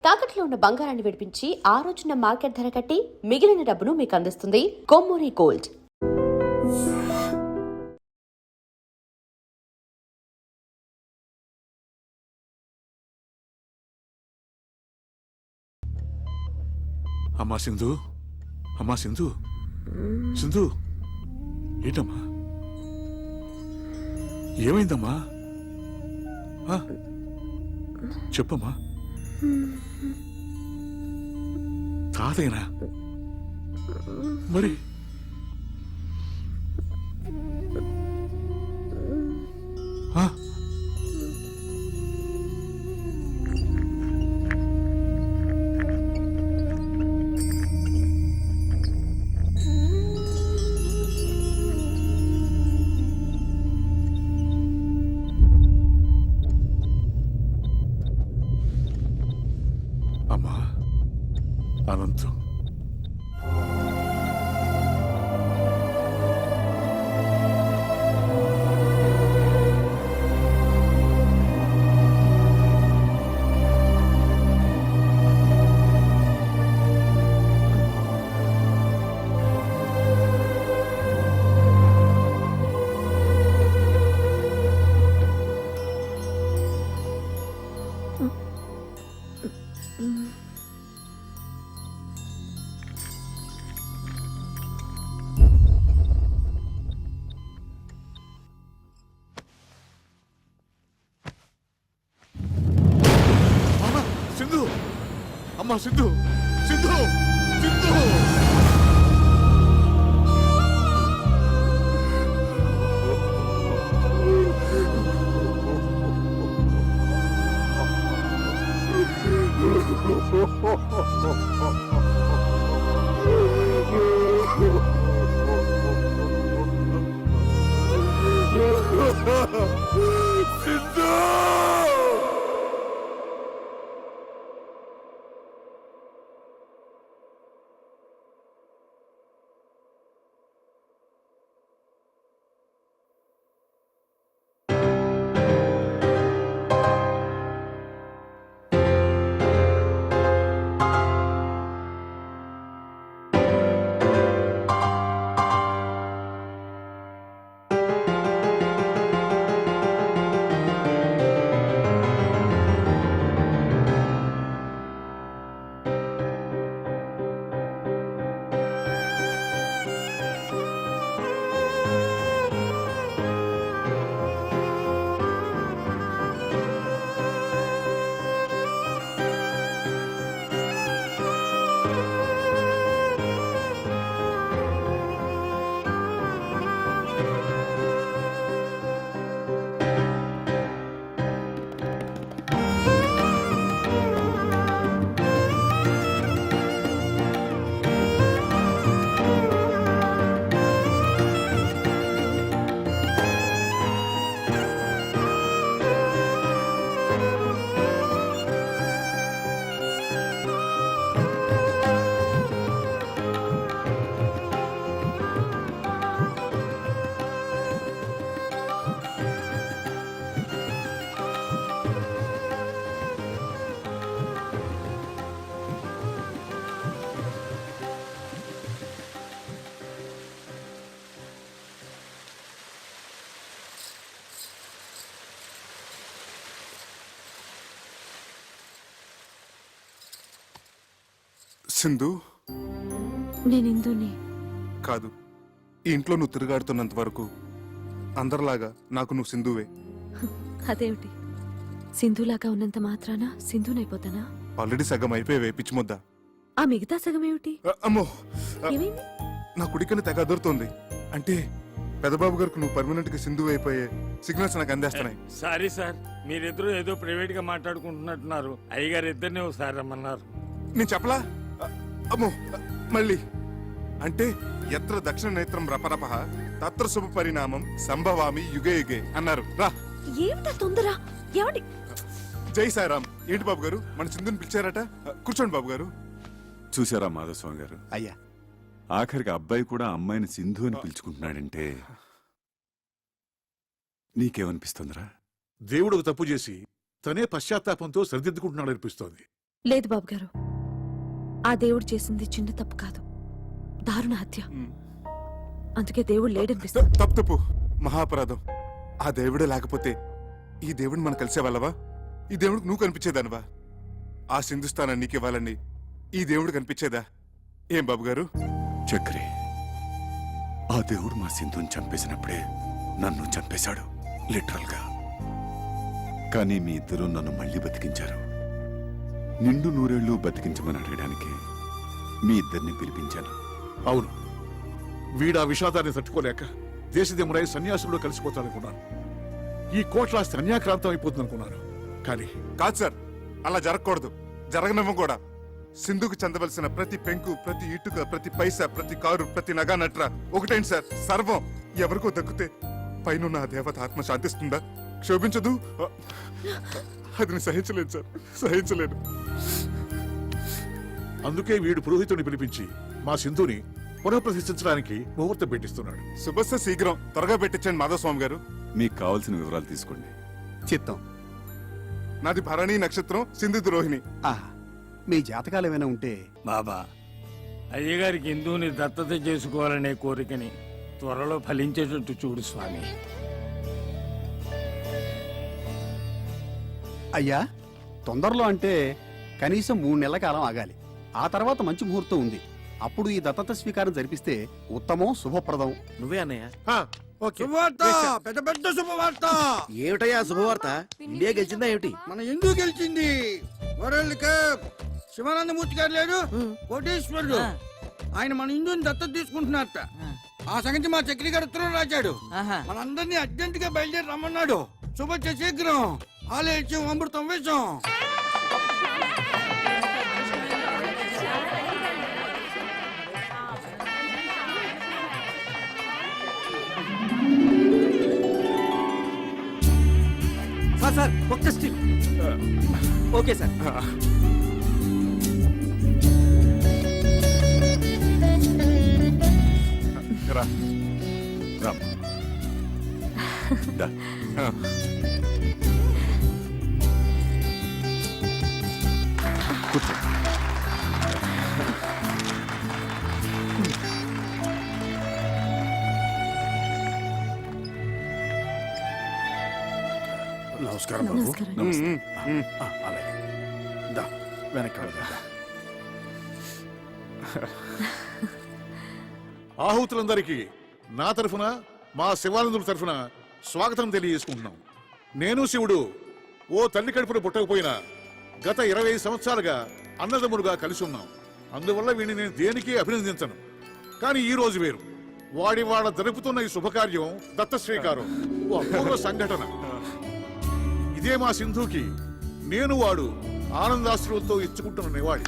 తాకట్లో ఉన్న బంగారాన్ని విడిపించి ఆ రోజున మార్కెట్ ధర కట్టి మిగిలిన డబ్బును మీకు అందిస్తుంది కొమ్మూరి గోల్డ్. అమ్మా సింధు, అమ్మా సింధు, సింధు, ఏంటమ్మా, ఏమైందమ్మా? చెప్పమ్మా. తాతయ్యనా? మరి అమ్మా అనంతం, సింధు, అమ్మా సింధు, సింధు, సింధు. సింధు. సింధు, నేను ఇందుని కాదు. ఈ ఇంట్లో నువ్వు తిరుగాడుతున్నంత వరకు అందరిలాగా నాకు నువ్వు సింధువే. అదేమిటి, సింధులాగా ఉన్నంత మాత్రాన సింధునైపోతానా? ఆల్రెడీ సగం అయిపోయావే పిచ్చి ముద్ద. ఆ మిగతా సగం ఏమిటి? అమ్మో, ఏమైంది? నా కుడికని తెగ అదురుతోంది. అంటే పెదబాబు గారికి నువ్వు పర్మనెంట్ గా సింధువు అయిపోయే సిగ్నల్స్ నాకు అందేస్తున్నాయి. సారీ సార్, మీరిద్దరూ ఏదో ప్రైవేట్ గా మాట్లాడుకుంటున్నట్టున్నారు. అయ్యగారు ఇద్దరిని ఒకసారి రమ్మన్నారు. నేను చెప్పలా? అమ్మో, మళ్ళీ అంటే ఎత్ర దక్షిణ నేత్రం రపరప తత్ర శుభ పరిణామం సంభవామి యుగే యుగే అన్నారు. రా. ఏమిటా తొందర? ఏమండి? జై సాయిరామ్. ఏంటి బాబు గారు, మన సింధుని పిలిచారట? కూర్చోండి బాబు గారు. చూసారా మాధవస్వామి గారు, అయ్యా ఆఖరికి అబ్బాయి కూడా అమ్మాయిని సింధు అని పిలుచుకుంటున్నాడంటే నీకేమనిపిస్తుందిరా? దేవుడు తప్పు చేసి తనే పశ్చాత్తాపంతో సరిదిద్దుకుంటున్నాడు అనిపిస్తోంది. లేదు బాబు గారు, ఆ దేవుడు చేసింది చిన్న తప్పు కాదు, దారుణ హత్య. అందుకే దేవుడు లేడనిపిస్తుంది. తప్పు మహాపరాధం. ఆ దేవుడే లేకపోతే ఈ దేవుడిని మనం కలిసేవాళ్ళవా? ఈ దేవుడికి నువ్వు కనిపించేదానివా? ఆ సింధుస్థానాన్ని నీకు ఇవ్వాలని ఈ దేవుడు కనిపించేదా? ఏం బాబు గారు? చక్రి, ఆ దేవుడు మా సింధుని చంపేసినప్పుడే నన్ను చంపేశాడు, లిటరల్ గా. కానీ మీ ఇద్దరు నన్ను మళ్ళీ బతికించారు. నిండు నూరేళ్లు బతికించమని అడగడానికి మీ ఇద్దరిని పిలిపించాను. అవును, వీడా విషాదాన్ని తట్టుకోలేక దేశదేముడై సన్యాసుల్లో కలిసిపోతాడనుకున్నాను. ఈ కోట్ల సన్యాక్రాంతం అయిపోతుందనుకున్నాను. కానీ కాదు సార్, అలా జరగకూడదు, జరగనివ్వం కూడా. సింధుకు చెందవలసిన ప్రతి పెంకు, ప్రతి ఇటుక, ప్రతి పైసా, ప్రతి కారు, ప్రతి నగా నట్ర ఒకటేంటి సార్, సర్వం ఎవరికో దక్కితే పైన ఆ దేవత ఆత్మ శాంతిస్తుందా? క్షోభించదు. అది నేను సహించలేదు సార్, సహించలేను. అందుకే వీడు పురోహితుడిని పిలిపించి మా సింధుని పునఃప్రతిష్ఠించడానికి ముహూర్తం పెట్టిస్తున్నాడు. శుభస్య శీఘ్రం, త్వరగా పెట్టించండి మాధవ స్వామి గారు. మీకు కావలసిన వివరాలు తీసుకోండి. చిత్తం. నాది భరణి నక్షత్రం, సింధు రోహిణి. మీ జాతకాలు ఏమైనా ఉంటే బాబా, అయ్యగారికి హిందువుని దత్తత చేసుకోవాలనే కోరికని త్వరలో ఫలించేటట్టు చూడు స్వామి. అయ్యా, తొందరలో అంటే కనీసం 3 నెలల కాలం ఆగాలి. ఆ తర్వాత మంచి ముహూర్తం ఉంది. అప్పుడు ఈ దత్తత స్వీకారం జరిపిస్తే ఉత్తమం, శుభప్రదం. నువ్వే అన్నయ్య. శుభవార్త, పెద్ద పెద్ద శుభవార్త. ఏమిటయ్యా శుభవార్త? ఇండియా గెలిచిందా ఏమిటి? మన ఎందుకు గెలిచింది? World cup. శివానందమూర్తి గారు లేడు, కోటేశ్వరుడు, ఆయన మన హిందూని దత్తత తీసుకుంటున్నారట. ఆ సంగతి మా చక్రి గారు ఉత్తరం రాశాడు. మనందరినీ అర్జెంట్ గా బయలుదేరి రమ్మన్నాడు. శుభ శీఘ్రం. ఆలయం అమృతం వేషం. సార్ ఒక్క స్టిల్. Okay sir. రా. రామ్, దా. కూర్చో. నమస్కారం బాబు. నమస్కారం. నమస్తే. అలాగే. దా, వెనక్కి వెళ్దాం. ఆహుతులందరికీ నా తరఫున, మా శివానందుల తరఫున స్వాగతం తెలియజేసుకుంటున్నాం. నేను శివుడు ఓ తల్లి కడుపున పుట్టకపోయినా గత 20 సంవత్సరాలుగా అన్నదమ్ములుగా కలిసి ఉన్నాం. అందువల్ల వీడిని నేను దేనికి అభినందించను. కానీ ఈ రోజు వేరు. వాడ జరుపుతున్న ఈ శుభకార్యం దత్త శ్రీకారం, ఓ అపూర్వ సంఘటన. ఇదే మా సింధుకి నేను వాడు ఆనందాశ్రువులతో ఇచ్చుకుంటున్న నివాళి.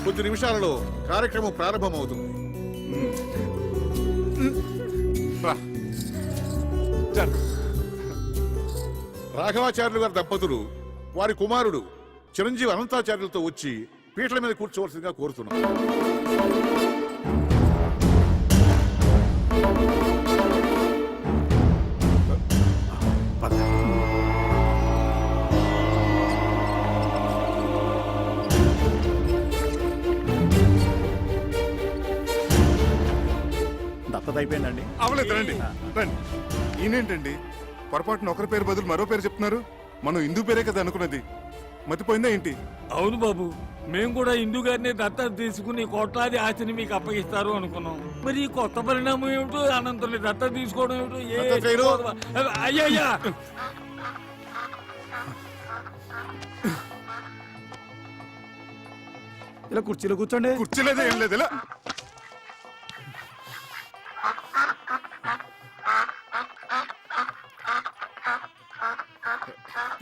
కొద్ది నిమిషాలలో కార్యక్రమం ప్రారంభమవుతుంది. రా. రాఘవాచార్యులు గారి దంపతులు వారి కుమారుడు చిరంజీవి అనంతాచార్యులతో వచ్చి పీటల మీద కూర్చోవలసిందిగా కోరుతున్నాం. పద. దత్తత అయిపోయిందండి. అవలేదు, రండి రండి. ఈయనేంటండి పొరపాటున ఒకరి పేరు బదులు మరో పేరు చెప్తున్నారు? మనం హిందూ పేరే కదా అనుకున్నది, మతిపోయిందా ఏంటి? అవును బాబు, మేము కూడా హిందూ గారిని దత్తత తీసుకుని కోట్లాది ఆస్తిని మీకు అప్పగిస్తారు అనుకున్నాం. మరి ఈ కొత్త పరిణామం ఏమిటో, అనంతుని దత్తత తీసుకోవడం దత్తత చేయరు. ఏమిటో? అయ్యయ్యా, ఇలా కుర్చీలో కూర్చోండి. కూర్చోలేదే, ఏం లేదు. ఇలా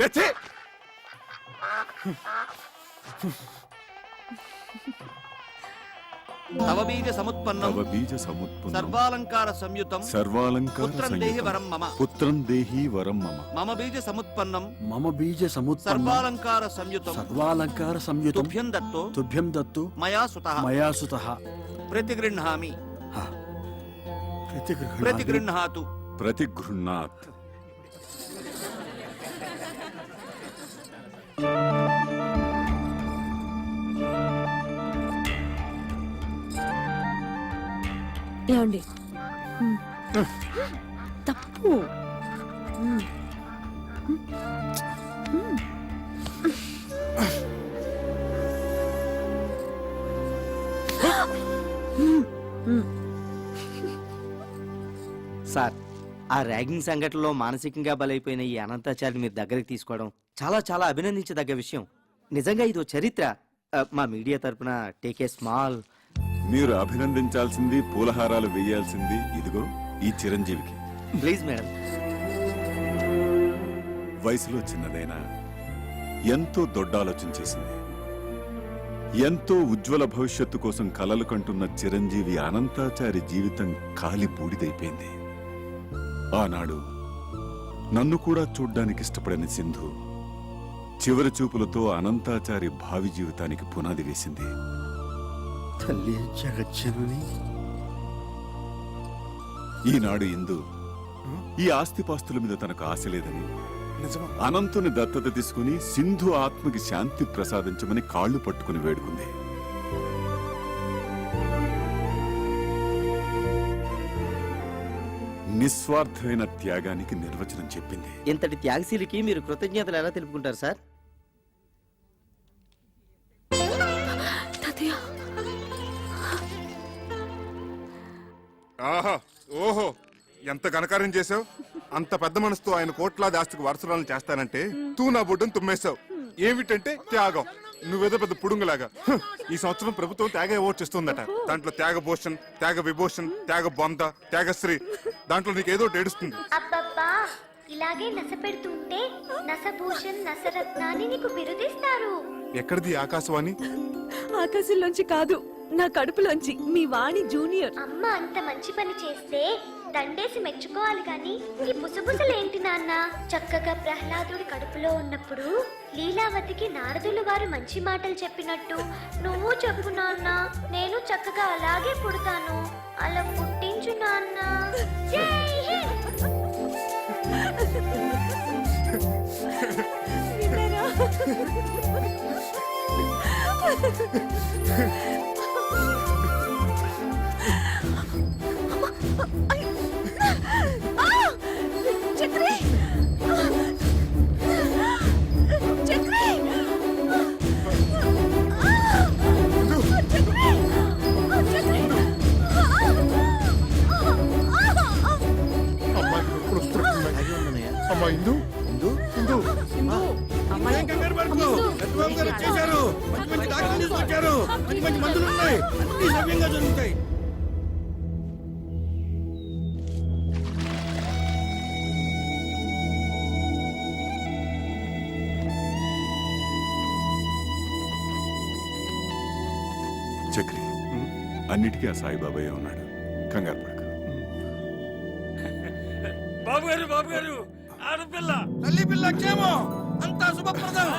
ఎత్తి. తవ బీజ సముత్పన్నం తవ బీజ సముత్పన్నం సర్వాలంకార సంయుతం సర్వాలంకార పుత్రం దేహి వరం మమ. పుత్రం దేహి వరం మమ. మమ బీజ సముత్పన్నం మమ బీజ సముత్పన్నం సర్వాలంకార సంయుతం సర్వాలంకార సంయుతం తుభ్యం దత్తో తుభ్యం దత్తు మయా సుతః మయా సుతః ప్రతిగృహ్ణామి ప్రతిగృహ ప్రతిగృహ్ణాతు. ప్రతిగృహ్ణాత్. ఏమండి తప్పు. సార్, ఆ ర్యాగింగ్ సంఘటనలో మానసికంగా బలైపోయిన ఈ అనంతాచారిని మీరు దగ్గరికి తీసుకోవడం చాలా చాలా అభినందించదగ్గ విషయం. నిజంగా ఇదో చరిత్ర. మా మీడియా తరపున టేక్ ఏ స్మాల్. మీరు అభినందించాల్సింది, పూలహారాలు వేయాల్సింది ఇదిగో ఈ చిరంజీవికి. Please madam. వయసులో చిన్నదైనా ఎంతో దొడ్డాలోచన చేసింది. ఎంతో ఉజ్వల భవిష్యత్తు కోసం కలలు కంటున్న చిరంజీవి అనంతాచారి జీవితం కాలి బూడిదైపోయింది. ఆనాడు నన్ను కూడా చూడ్డానికి ఇష్టపడని సింధు చివరి చూపులతో అనంతాచారి భావి జీవితానికి పునాది వేసింది. తల్లి జగజ్జనని. ఈనాడు ఇందు ఈ ఆస్తిపాస్తుల మీద తనకు ఆశ లేదని, అనంతుని దత్తత తీసుకుని సింధు ఆత్మకి శాంతి ప్రసాదించమని కాళ్లు పట్టుకుని వేడుకుంది. నిస్వార్థమైన త్యాగానికి నిర్వచనం చెప్పింది. ఇంతటి త్యాగశీలికి మీరు కృతజ్ఞతలు ఎలా తెలుపుకుంటారు సార్? తాతయ్య, ఆహా, ఓహో, ఎంత ఘనకార్యం చేసావు. అంత పెద్ద మనసుతో ఆయన కోట్లాది ఆస్తికి వారసురాలను చేస్తానంటే తూ నా బొడ్డును తుమ్మేశావు. ఏమిటంటే త్యాగం. నువ్వేదో పెద్ద పుడుంగులాగా. ఈ సంవత్సరం ప్రభుత్వం త్యాగ అవార్డు చేస్తుందట. దాంట్లో త్యాగ భూషణ్, త్యాగ విభూషణ్, త్యాగ బొంద, త్యాగశ్రీ, దాంట్లో నీకేదో ఏడుస్తుంది. అబ్బబ్బా, ఇలాగే నస పెడుతుంటే నసభూషణ్ నసరత్నాన్ని నీకు బిరుదిస్తారు. ఎక్కడిది ఆకాశవాణి? ఆకాశంలోంచి కాదు, నా కడుపులోంచి. మీ వాణి జూనియర్. అమ్మ అంత మంచి పని చేస్తే దండేసి మెచ్చుకోవాలి గాని ఈ బుసబుసలేంటి నాన్న? చక్కగా ప్రహ్లాదుడి కడుపులో ఉన్నప్పుడు లీలావతికి నారదులు వారు మంచి మాటలు చెప్పినట్టు నువ్వు చెప్పు నాన్న. నేను చక్కగా అలాగే పుడతాను. అలా పుట్టించు నాన్న. జై హింద్. చక్రి! చక్రి! అమ్మా ఇందు, ఇందు, ఇందు. ఏం కంగారు పడకు. రఘుబాబు గారు వచ్చేశారు. మంచి మంచి డాక్టర్లు తీసుకొచ్చారు. మంచి మంచి మందులు ఉన్నాయి. అన్ని సవ్యంగా జరుగుతాయి. చక్రి, అన్నిటికీ ఆ సాయిబాబాయే ఉన్నాడు. కంగారు పడకు. బాబు గారు, బాబు గారు, ఆడపిల్ల. తల్లి పిల్ల క్షేమం. అంతా శుభప్రదం.